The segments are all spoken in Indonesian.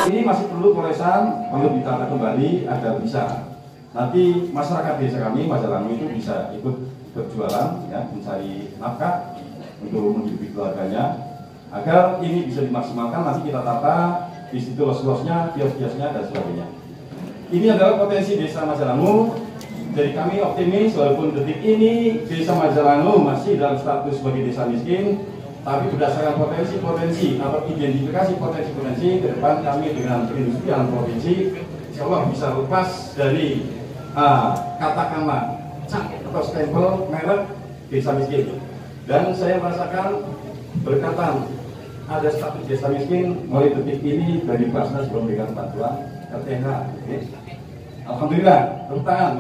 Ini masih perlu polesan, perlu ditata kembali agar bisa. Nanti masyarakat desa kami, Majalangu itu bisa ikut berjualan, ya, mencari nafkah untuk menghidupi keluarganya. Agar ini bisa dimaksimalkan, nanti kita tata di situ los-losnya, kios-kiosnya dan sebagainya. Ini adalah potensi desa Majalangu. Jadi kami optimis walaupun detik ini desa Majalangu masih dalam status sebagai desa miskin, tapi berdasarkan potensi-potensi atau identifikasi potensi-potensi ke depan kami dengan perindustrian provinsi, insya Allah bisa lepas dari katakanlah cap atau stempel merek desa miskin. Dan saya merasakan berkatan ada status desa miskin mulai detik ini dari Basnas belum memberikan bantuan RTH. Alhamdulillah, tepuk tangan,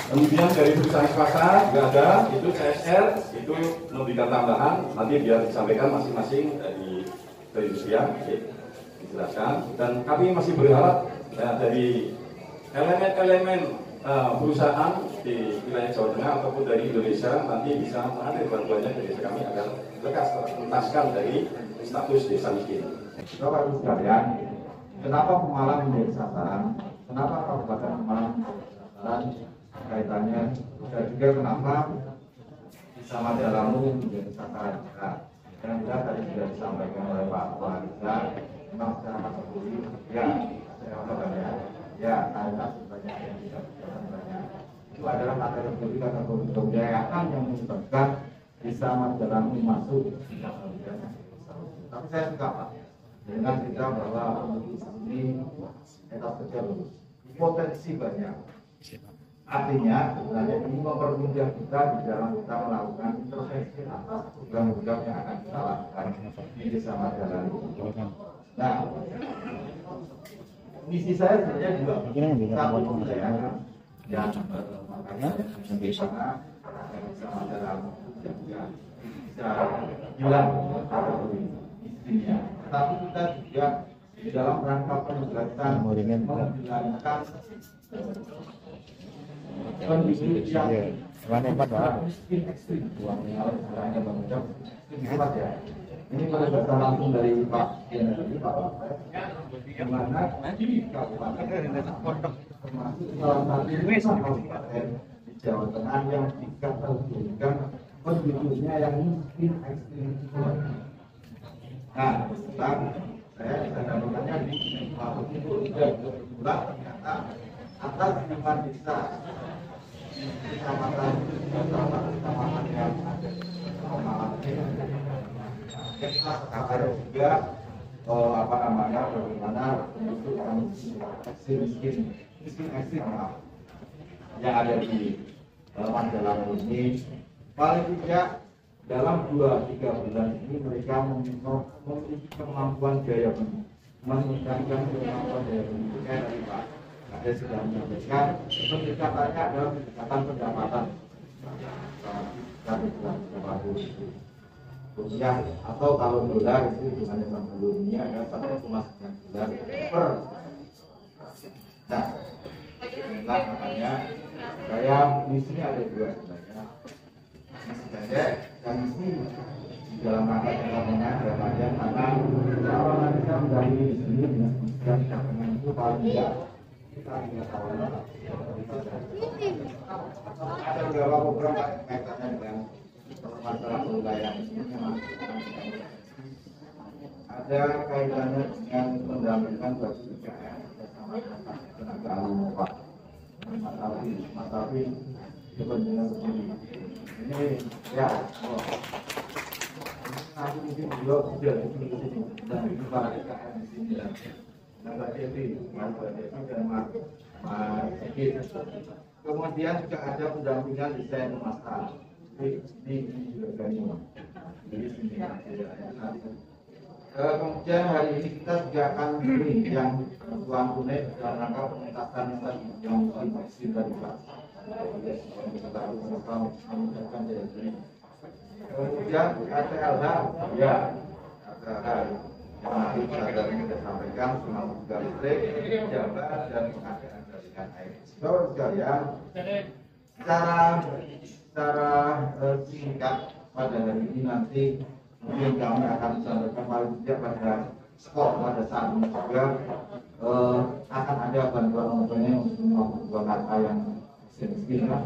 Kemudian dari perusahaan swasta juga ada, itu CSR, itu memberikan tambahan, nanti biar disampaikan masing-masing dari perindustrian, dijelaskan. Dan kami masih berharap dari elemen-elemen perusahaan di wilayah Jawa Tengah ataupun dari Indonesia nanti bisa mengalir bantuannya ke desa kami agar lekas tertuntaskan dari status desa miskin. Bapak Ibu sekalian, kenapa Pemalang menjadi sasaran? Kenapa Kabupaten Pemalang menjadi sasaran? Kaitannya dan juga kenapa desa Majalangu menjadi sasaran kita. Yang jelas tadi sudah disampaikan oleh Pak Waliza, memang secara kategori ya ada banyak yang tidak banyak. Itu adalah kategori kebudayaan yang menyebabkan desa Majalangu masuk di kategori. Tapi saya suka Pak dengan kita bahwa untuk ini etos kerja potensi banyak. Artinya sebenarnya ini mempermudah kita di dalam kita melakukan intervensi atas program-program yang akan kita lakukan di desa Majalangu. Nah, misi saya sebenarnya dua. Satu saya yang makanya di sana desa Majalangu juga bisa hilang istrinya. Tetapi kita juga di dalam rangka penjelasan menghilangkan kondisi yang miskin ekstrim. Ini penegasan langsung dari Pak Generali, Pak yang mana di Kabupaten termasuk salah satu kabupaten di Jawa Tengah yang dikategorikan penduduknya yang miskin ekstrim. Nah, setelah saya bisa dapatkannya di Pak itu sudah berbulan ternyata atas 5 desa kecamatan yang ada di Pemalang kita ada juga bagaimana penduduk yang miskin ekstrim yang ada di Majalangu ini paling tidak dalam 2-3 bulan ini mereka memiliki kemampuan daya beli, meningkatkan kemampuan daya beli. Dari Pak ada sudah menyampaikan pendekatannya adalah pendekatan pendapatan rupiah atau kalau dolar itu hitungannya 60, ini adalah 1,9 dolar per. Nah, inilah makanya saya di sini ada dua sebenarnya. Misi pendek dan misi di dalam rangka jangka menengah dan panjang karena kalau kita mendahului di sini dengan kementerian dagangan itu paling tidak kita tidak tahu ada beberapa program kaitannya dengan masalah wilayah ada kaitannya dengan pendampingan bagi UKM bersama tenaga ahli Pak Mas Alfi kepentingan begini ini ya nanti mungkin beliau sudah di sini dan ini para UKM di sini dan Mbak Devi dan Mas Sigit. Kemudian juga ada pendampingan desain rumah ini juga gani. Jadi sini kemudian hari ini kita juga akan beri yang bantuan tunai dalam rangka penuntasan yang divaksin tadi Pak. Kita harus menunjukkan daya beli. Kemudian ATLH ya ATLH yang nanti kita sampaikan semua juga listrik, jabat dan pengadaan jaringan air. Saudara sekalian, secara singkat pada hari ini nanti Mungkin kami akan sampaikan paling tidak pada skor pada saat ini juga akan ada bantuan tentunya untuk membuat kata yang miskin lah,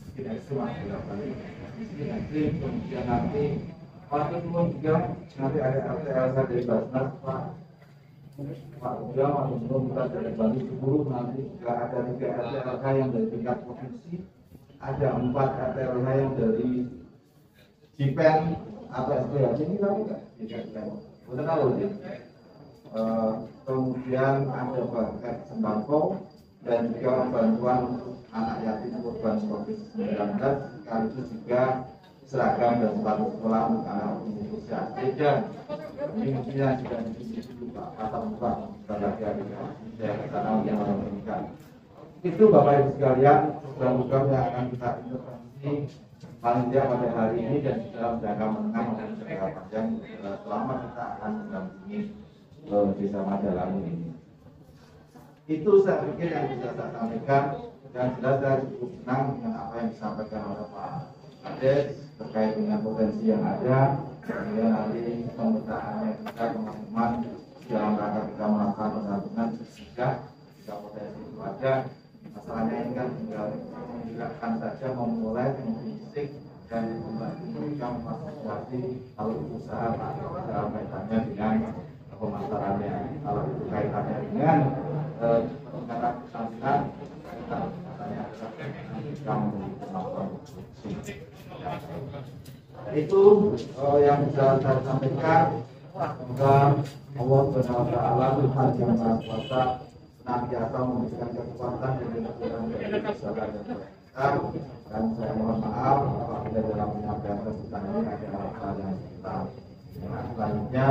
miskin ekstrim miskin ekstrim. Kemudian nanti waktu itu juga nanti ada LSA dari Basnas Pak Ujang atau sebelum kita dari Bali 10, nanti juga ada 3 LSA yang dari tingkat provinsi, ada 4 LSA yang dari Jipen atau SPH ini kan enggak betul tahu sih. Kemudian ada paket sembako dan juga bantuan anak yatim korban COVID-19, sekaligus juga seragam dan sepatu sekolah untuk anak usia SD. Ini mestinya juga diskusi dulu Pak atau Pak lagi saya ke sana yang memberikan. Itu Bapak Ibu sekalian program-program yang akan kita intervensi paling tidak pada hari ini dan dalam jangka menengah maupun jangka panjang selama kita akan mendampingi desa Majalangu ini. Itu saya pikir yang bisa saya sampaikan, dan jelas saya cukup senang dengan apa yang disampaikan oleh Pak Kades terkait dengan potensi yang ada. Kemudian nanti pemetaannya kita teman-teman dalam rangka kita melakukan pendampingan jika potensi itu ada. Masalahnya ini kan tinggal menjelaskan saja, memulai fisik dan membantu mereka memfasilitasi kalau usaha dalam kaitannya dengan pemasarannya. Kalau itu kaitannya dengan peningkatan penghasilan, katanya kita memiliki kemampuan produksi. Itu yang bisa saya sampaikan. Semoga Allah SWT Tuhan yang Maha Kuasa senantiasa memberikan kekuatan dan kemudahan dari kesalahan dan saya mohon maaf apabila dalam penyampaian kesulitan ini ada hal-hal yang kita. Selanjutnya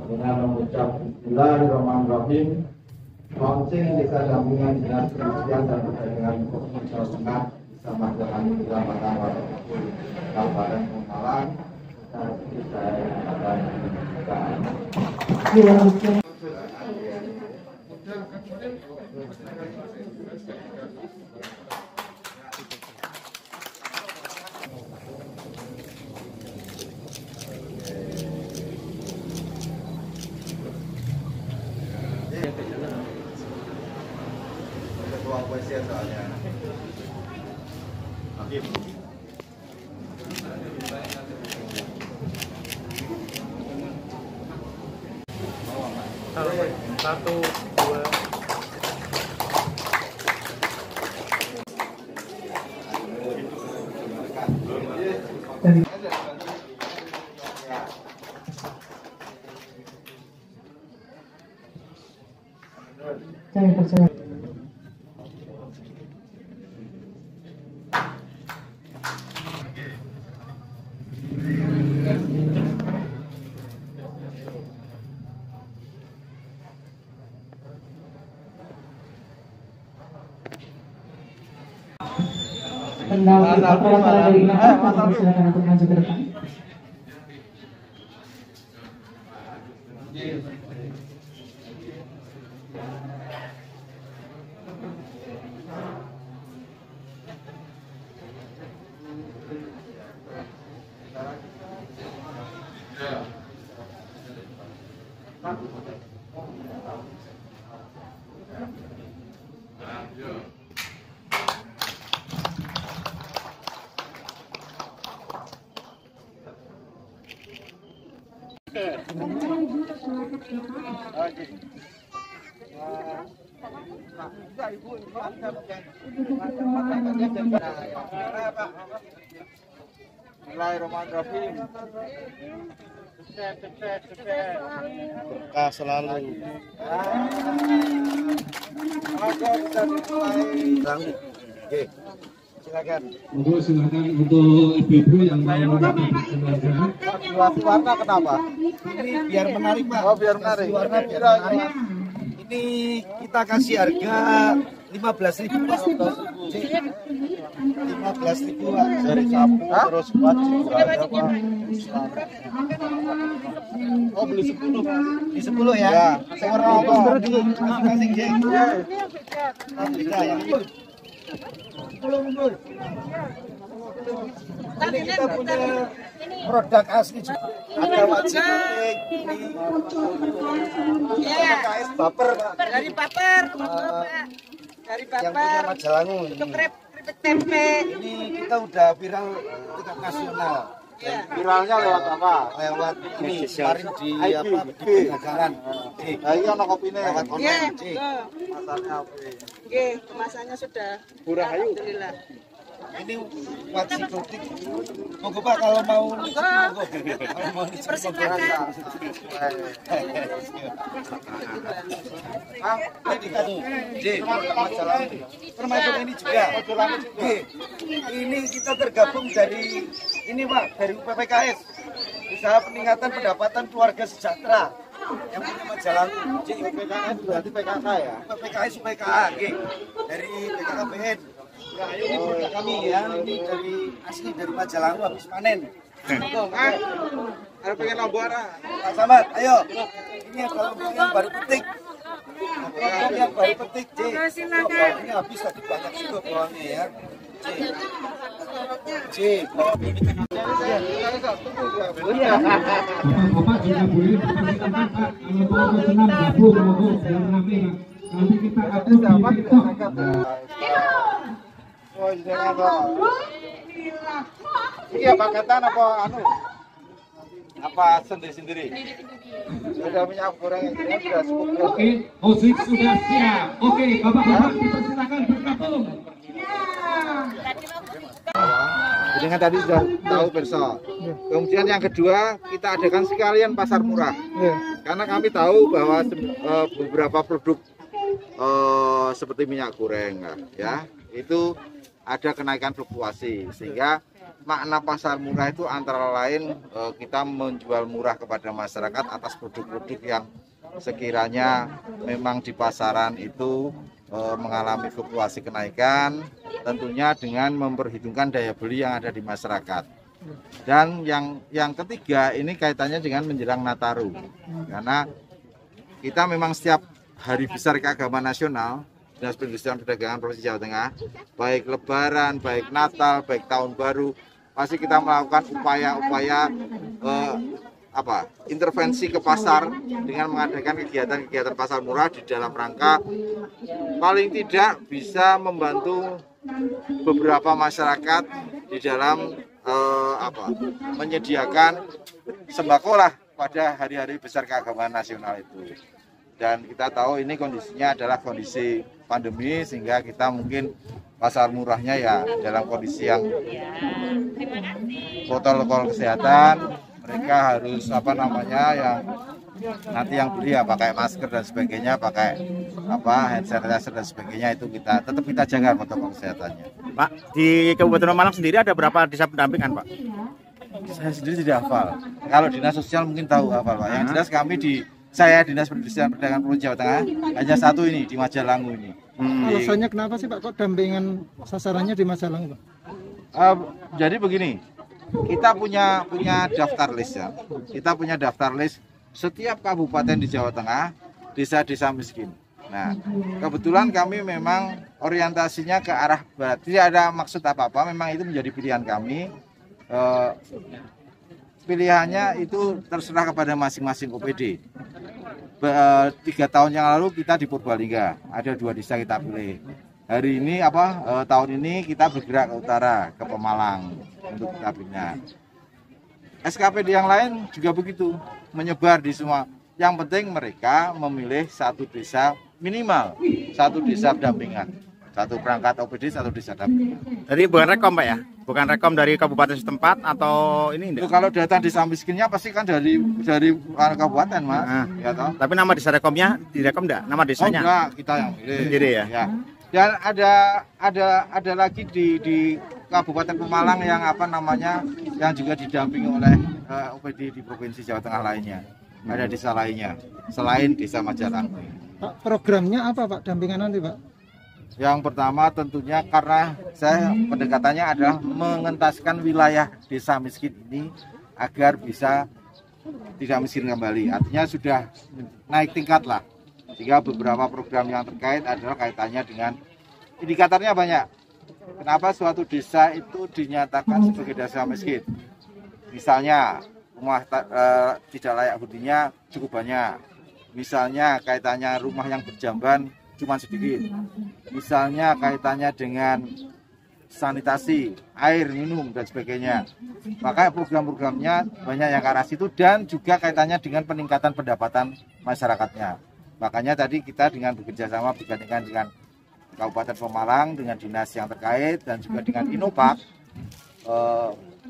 dengan mengucap Bismillahirrahmanirrahim, launching desa dampingan dinas perindustrian dan perdagangan Provinsi Jawa Tengah bisa masyarakat Kecamatan Waterpul Kabupaten Pemalang dan saya akan ketua puisi soalnya. Hakim. Satu, dua. Saya percaya. Pendaftaran dari Inaka, silakan untuk maju ke depan. Bismillahirrahmanirrahim. Berkah selalu. Oke, silakan. Untuk silakan untuk ibu-ibu yang mau mendapatkan pelajaran. Warna kenapa? Ini biar menarik Pak. Oh biar menarik. Warna biar menarik. Ini kita kasih harga 15.000 Pak. 15.000 Pak. Dari sapu terus baju ada Pak. Oh beli 10 Pak. Di 10 ya? Ya. Saya warna apa? Masing-masing jeng. Ya. 10 mundur. Ini kita punya produk asli juga. Ada wajib ini KS Baper Dari Baper, dari yang punya Baper. Majalangu. Itu keripik tempe. Ini kita udah viral tingkat nasional. Viralnya lewat apa? Lewat ini kemarin di apa di perdagangan. Iya ono kopine. Lewat Iya, online. Masarnya apa? oke, kemasannya sudah. Alhamdulillah. Ini wajib produktif. Monggo Pak kalau mau monggo. Kalau mau Dipersilakan. ini dikasih. Majalah termasuk ini juga. Ini kita tergabung dari ini Pak, dari UPPKS. Usaha peningkatan pendapatan keluarga sejahtera. Yang punya majalah PKS berarti PKK ya? UPPKS UPKA dari BKKBN. Ini produk kami ya, ini dari asli dari Majalangu habis panen. Ada pengen lombok Pak Samad, ayo. Ini ada lombok yang baru petik. Lombok yang baru petik, C. Ini habis tadi banyak juga bawangnya ya. C. Bapak juga boleh dipersilakan Pak, kalau mau senam gabung monggo biar rame Pak. Nanti kita upload di TikTok. Oh, jangan kok. Iki apa katan apa anu? Apa sendiri-sendiri? Sudah minyak goreng ini sudah cukup. Oke, musik sudah siap. Oke, Bapak-bapak dipersilakan bergabung. Dengan tadi sudah tahu perso. Kemudian yang kedua kita adakan sekalian pasar murah. Karena kami tahu bahwa beberapa produk seperti minyak goreng ya itu ada kenaikan fluktuasi, sehingga makna pasar murah itu antara lain kita menjual murah kepada masyarakat atas produk-produk yang sekiranya memang di pasaran itu mengalami fluktuasi kenaikan, tentunya dengan memperhitungkan daya beli yang ada di masyarakat. Dan yang ketiga ini kaitannya dengan menjelang Nataru, karena kita memang setiap hari besar keagamaan nasional Dinas Perindustrian Perdagangan Provinsi Jawa Tengah, baik Lebaran, baik Natal, baik Tahun Baru, pasti kita melakukan upaya-upaya intervensi ke pasar dengan mengadakan kegiatan-kegiatan pasar murah di dalam rangka paling tidak bisa membantu beberapa masyarakat di dalam menyediakan sembako lah pada hari-hari besar keagamaan nasional itu. Dan kita tahu ini kondisinya adalah kondisi pandemi, sehingga kita mungkin pasar murahnya ya dalam kondisi yang protokol kesehatan, mereka harus yang nanti yang beli ya pakai masker dan sebagainya, pakai hand sanitizer dan sebagainya, itu tetap kita jaga protokol kesehatannya. Pak, di Kabupaten Malang sendiri ada berapa desa pendampingan Pak? Saya sendiri tidak hafal. Kalau dinas sosial mungkin tahu hafal Pak. Yang jelas kami saya Dinas Perindustrian Perdagangan Provinsi Jawa Tengah hanya satu ini di Majalangu ini. Alasannya kenapa sih Pak kok dampingan sasarannya di Majalangu Pak? Jadi begini, kita punya daftar list ya. Kita punya daftar list setiap kabupaten di Jawa Tengah, desa-desa miskin. Nah, kebetulan kami memang orientasinya ke arah barat. Tidak ada maksud apa-apa, memang itu menjadi pilihan kami. Pilihannya itu terserah kepada masing-masing OPD. 3 tahun yang lalu kita di Purbalingga, ada 2 desa kita pilih. Hari ini tahun ini kita bergerak ke utara, ke Pemalang untuk kita bina. SKPD yang lain juga begitu, menyebar di semua. Yang penting mereka memilih satu desa minimal, satu desa pendampingan. Satu perangkat OPD, satu desa dampingan. Jadi bukan rekom Pak ya? Bukan rekom dari kabupaten setempat atau ini enggak? Kalau data desa miskinnya pasti kan dari kabupaten Mas. Ya, toh? Tapi nama desa rekomnya direkom enggak? Nama desanya? Enggak, kita yang pilih. Sendiri ya? Dan ada lagi di Kabupaten Pemalang yang yang juga didampingi oleh OPD di Provinsi Jawa Tengah lainnya. Ada desa lainnya selain desa Majalangu. Pak, programnya apa Pak dampingan nanti Pak? Yang pertama tentunya karena saya pendekatannya adalah mengentaskan wilayah desa miskin ini agar bisa tidak miskin kembali. Artinya sudah naik tingkat lah. Sehingga beberapa program yang terkait adalah kaitannya dengan indikatornya banyak. kenapa suatu desa itu dinyatakan sebagai desa miskin. Misalnya rumah tidak layak huninya cukup banyak. Misalnya kaitannya rumah yang berjamban cuma sedikit. Misalnya kaitannya dengan sanitasi, air minum dan sebagainya. Maka program-programnya banyak yang ke arah situ dan juga kaitannya dengan peningkatan pendapatan masyarakatnya. Makanya tadi kita dengan bekerja sama bergandengan dengan Kabupaten Pemalang, dengan dinas yang terkait dan juga dengan Inopak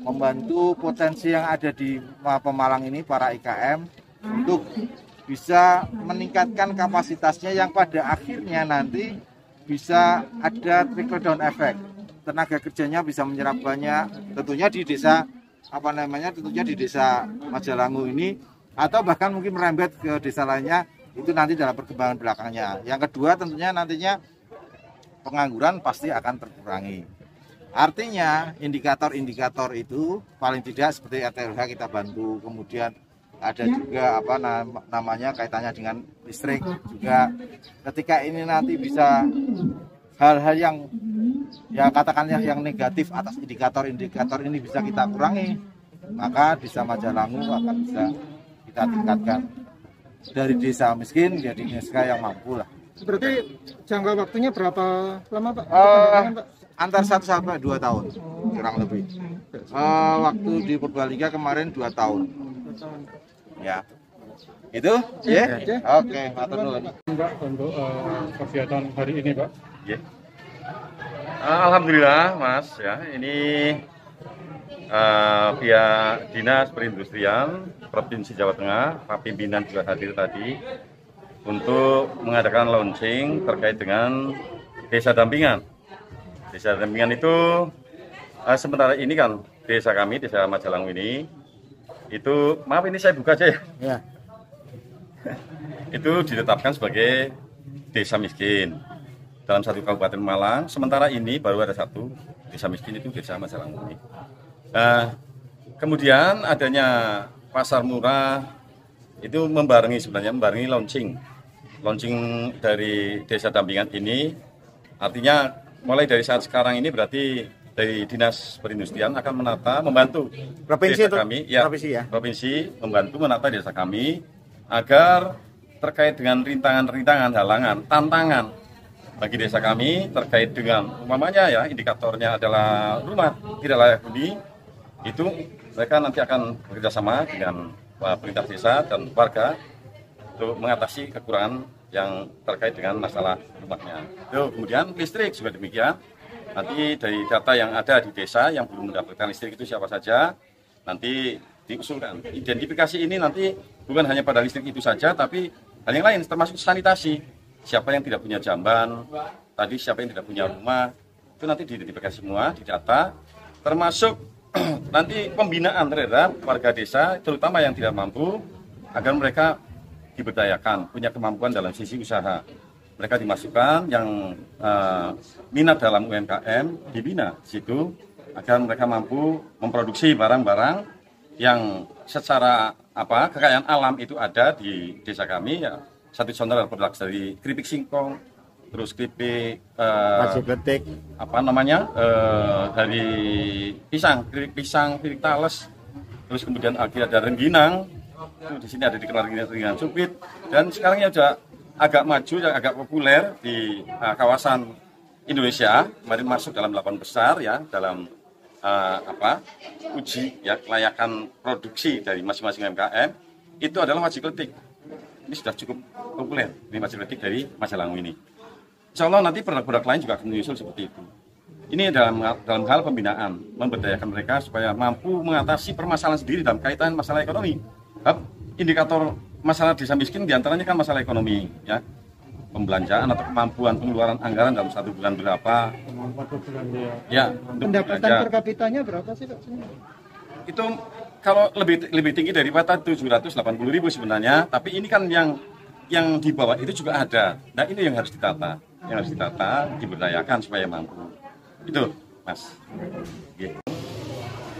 membantu potensi yang ada di Pemalang ini, para IKM, untuk bisa meningkatkan kapasitasnya yang pada akhirnya nanti bisa ada trickle down effect. Tenaga kerjanya bisa menyerap banyak, tentunya di desa tentunya di desa Majalangu ini, atau bahkan mungkin merembet ke desa lainnya, itu nanti dalam perkembangan belakangnya. Yang kedua tentunya nantinya pengangguran pasti akan terkurangi. Artinya indikator-indikator itu paling tidak seperti RTLH kita bantu, kemudian ada juga namanya kaitannya dengan listrik juga. Ketika ini nanti bisa hal-hal yang katakannya yang negatif atas indikator-indikator ini bisa kita kurangi, maka desa Majalangu akan bisa kita tingkatkan dari desa miskin menjadi desa yang mampu lah. Berarti jangka waktunya berapa lama Pak? Antar 1 sampai 2 tahun kurang lebih. Waktu di Purbalingga kemarin 2 tahun. Ya. Itu? Ya. Oke, matur nuwun. Mbak, untuk kegiatan hari ini, Pak. Yeah. Alhamdulillah, Mas. Ya, ini pihak Dinas Perindustrian Provinsi Jawa Tengah, Pak Pimpinan juga hadir tadi untuk mengadakan launching terkait dengan desa dampingan. Desa dampingan itu sementara ini kan desa kami, desa Majalangu ini, itu maaf ini saya buka aja ya. Itu ditetapkan sebagai desa miskin dalam satu kabupaten Malang. Sementara ini baru ada satu desa miskin, itu desa Majalangu ini. Kemudian adanya pasar murah itu membarengi launching dari desa dampingan ini. Artinya mulai dari saat sekarang ini berarti dari Dinas Perindustrian akan membantu provinsi desa kami, provinsi membantu menata desa kami agar terkait dengan rintangan-rintangan, halangan, tantangan bagi desa kami terkait dengan umpamanya ya indikatornya adalah rumah tidak layak huni, itu mereka nanti akan bekerjasama dengan pemerintah desa dan warga untuk mengatasi kekurangan yang terkait dengan masalah rumahnya. Kemudian listrik juga demikian. Nanti dari data yang ada di desa yang belum mendapatkan listrik itu siapa saja, nanti diusulkan. Identifikasi ini nanti bukan hanya pada listrik itu saja, tapi hal yang lain termasuk sanitasi. Siapa yang tidak punya jamban, tadi siapa yang tidak punya rumah, itu nanti diidentifikasi semua, didata, termasuk nanti pembinaan terhadap warga desa, terutama yang tidak mampu, agar mereka diberdayakan, punya kemampuan dalam sisi usaha. Mereka dimasukkan yang minat dalam UMKM, dibina di situ, agar mereka mampu memproduksi barang-barang yang secara kekayaan alam itu ada di desa kami. Ya, satu contoh adalah produk dari keripik singkong, terus keripik dari pisang, keripik pisang, keripik tales, terus kemudian akhirnya ada rengginang. Itu di sini ada dikenal dengan supit, dan sekarang sudah agak maju dan agak populer di kawasan Indonesia. Kemarin masuk dalam 8 besar ya, dalam uji ya kelayakan produksi dari masing-masing UMKM. Itu adalah wajib kletik. Ini sudah cukup populer di wajib kletik dari Majalangu ini. Insya Allah nanti produk-produk lain juga akan menyusul seperti itu. Ini dalam hal pembinaan, memberdayakan mereka supaya mampu mengatasi permasalahan sendiri dalam kaitan masalah ekonomi. Indikator masalah desa miskin diantaranya kan masalah ekonomi, ya, pembelanjaan atau kemampuan pengeluaran anggaran dalam 1 bulan berapa. Ya, pendapatan per kapitanya berapa sih Pak? Itu kalau lebih tinggi daripada 780.000 sebenarnya, tapi ini kan yang di bawah itu juga ada. Nah ini yang harus ditata, diberdayakan supaya mampu. Itu, Mas. Gitu.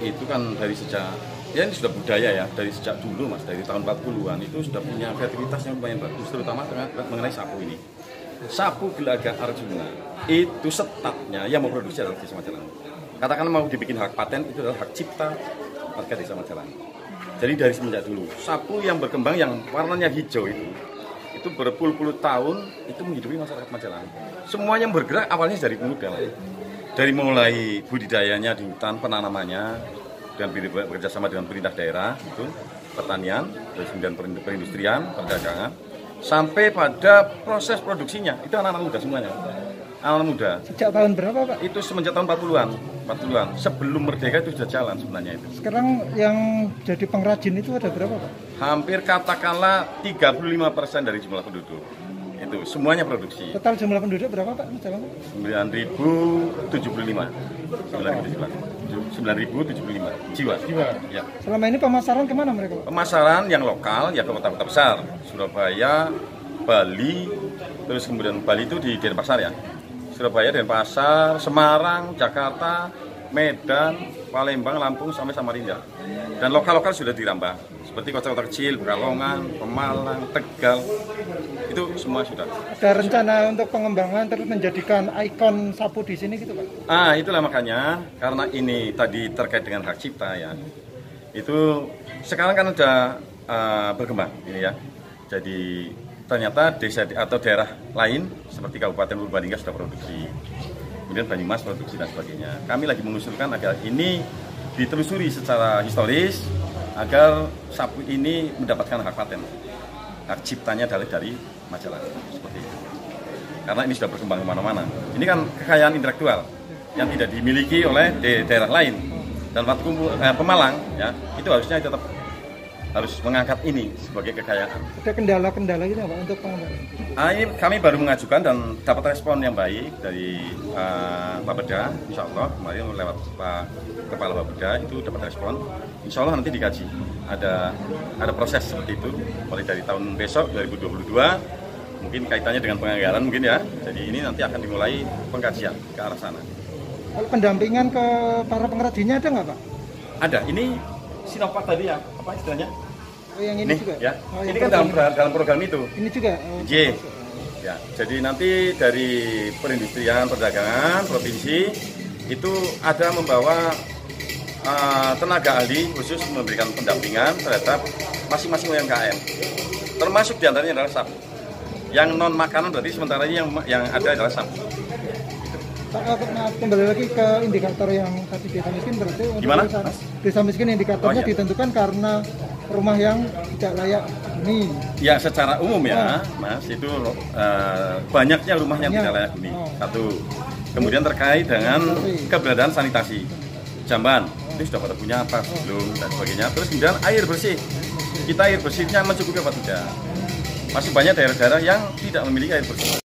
Itu kan dari sejak, ya ini sudah budaya ya, dari sejak dulu Mas, dari tahun 40-an itu sudah punya kreativitas yang lumayan bagus, terutama mengenai sapu ini. Sapu Gelaga Arjuna itu setatnya yang memproduksi adalah Desa Majalangu. Katakanlah mau dibikin hak paten itu adalah hak cipta warga Desa Majalangu. Jadi dari semenjak dulu sapu yang berkembang yang warnanya hijau itu berpuluh-puluh tahun itu menghidupi masyarakat Majalangu. Semuanya yang bergerak awalnya dari muda, dari mulai budidayanya di hutan, penanamannya, dan bekerja sama dengan pemerintah daerah itu pertanian, terus kemudian perindustrian, perdagangan, sampai pada proses produksinya itu anak-anak muda semuanya. Anak muda. Sejak tahun berapa, Pak? Itu semenjak tahun 40-an. Sebelum merdeka itu sudah jalan sebenarnya itu. Sekarang yang jadi pengrajin itu ada berapa, Pak? Hampir katakanlah 35% dari jumlah penduduk. Itu semuanya produksi. Total jumlah penduduk berapa, Pak? 9.075. 9.075 jiwa. Ya. Selama ini pemasaran kemana mereka, Pak? Pemasaran yang lokal ya ke kota-kota besar. Surabaya, Bali, terus kemudian Bali itu di Denpasar ya. Surabaya, Denpasar, Semarang, Jakarta, Medan, Palembang, Lampung, sampai Samarinda. Dan lokal-lokal sudah dirambah, seperti kota-kota kecil, Pekalongan, Pemalang, Tegal, itu semua sudah. Ada rencana untuk pengembangan terus menjadikan ikon sapu di sini gitu, Pak? Itulah makanya, karena ini tadi terkait dengan hak cipta ya, itu sekarang kan udah berkembang ini ya. Jadi ternyata desa atau daerah lain seperti Kabupaten Purbalingga sudah produksi, kemudian Banyumas produksi dan sebagainya. Kami lagi mengusulkan agar ini ditelusuri secara historis agar sapu ini mendapatkan hak paten, hak ciptanya dari Majalangu seperti itu. Karena ini sudah berkembang kemana-mana. Ini kan kekayaan intelektual yang tidak dimiliki oleh daerah lain. Dan waktu Pemalang ya itu harusnya tetap harus mengangkat ini sebagai kekayaan. Ada kendala-kendala gitu Pak untuk pengembangan? Ini kami baru mengajukan dan dapat respon yang baik dari Bapeda, insya Allah kemarin lewat Pak Kepala Bapeda itu dapat respon. Insya Allah nanti dikaji. Ada proses seperti itu mulai dari tahun besok 2022, mungkin kaitannya dengan penganggaran mungkin ya. Jadi ini nanti akan dimulai pengkajian ke arah sana. Kalau pendampingan ke para pengrajinnya ada nggak Pak? Ada. Ini Sinovac tadi ya, apa istilahnya? Oh, yang ini juga? Ya. Oh, ini kan dalam program itu. Ini juga? Oh, Ya, jadi nanti dari perindustrian, perdagangan, provinsi itu ada membawa tenaga ahli khusus memberikan pendampingan terhadap masing-masing UMKM. Termasuk diantaranya adalah sapu. Yang non makanan berarti sementara ini yang ada adalah sapu. Pak, kembali lagi ke indikator yang tadi desa miskin berarti gimana? Desa miskin indikatornya ditentukan karena rumah yang tidak layak huni. Ya, secara umum ya, Mas, itu banyaknya rumah yang tidak layak huni. Satu. Kemudian terkait dengan keberadaan sanitasi. Jamban, ini sudah pada punya apa belum dan sebagainya. Terus kemudian air bersih. Kita air bersihnya mencukupi apa tidak? Masih banyak daerah-daerah yang tidak memiliki air bersih.